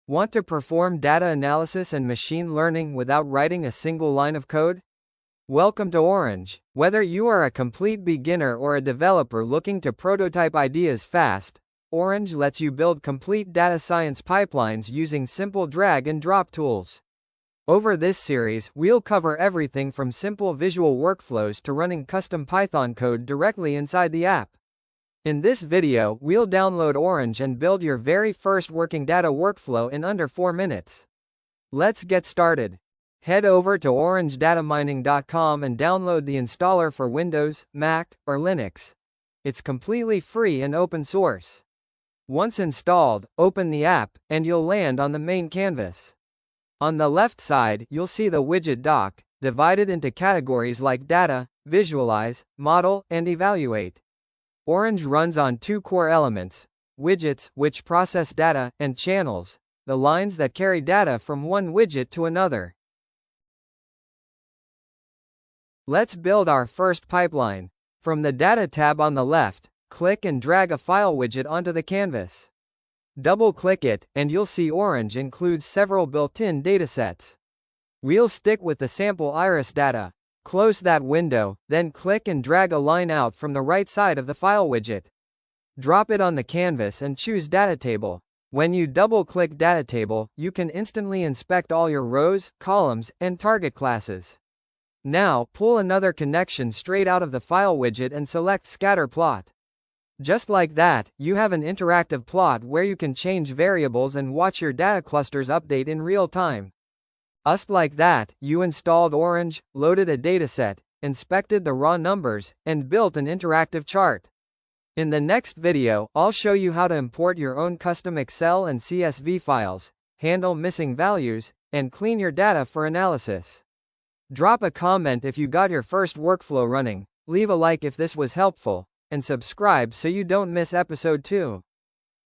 Want to perform data analysis and machine learning without writing a single line of code? Welcome to Orange. Whether you are a complete beginner or a developer looking to prototype ideas fast, Orange lets you build complete data science pipelines using simple drag and drop tools. Over this series, we'll cover everything from simple visual workflows to running custom Python code directly inside the app. In this video, we'll download Orange and build your very first working data workflow in under 4 minutes. Let's get started. Head over to orangedataMining.com and download the installer for Windows, Mac, or Linux. It's completely free and open source. Once installed, open the app, and you'll land on the main canvas. On the left side, you'll see the Widget Dock, divided into categories like Data, Visualize, Model, and Evaluate. Orange runs on 2 core elements: widgets, which process data, and channels, the lines that carry data from one widget to another. Let's build our first pipeline. From the Data tab on the left, click and drag a file widget onto the canvas. Double-click it, and you'll see Orange includes several built-in datasets. We'll stick with the sample iris data. Close that window, then click and drag a line out from the right side of the file widget. Drop it on the canvas and choose Data Table. When you double-click Data Table, you can instantly inspect all your rows, columns, and target classes. Now, pull another connection straight out of the file widget and select Scatter Plot. Just like that, you have an interactive plot where you can change variables and watch your data clusters update in real time. Just like that, you installed Orange, loaded a dataset, inspected the raw numbers, and built an interactive chart. In the next video, I'll show you how to import your own custom Excel and CSV files, handle missing values, and clean your data for analysis. Drop a comment if you got your first workflow running, leave a like if this was helpful, and subscribe so you don't miss episode 2.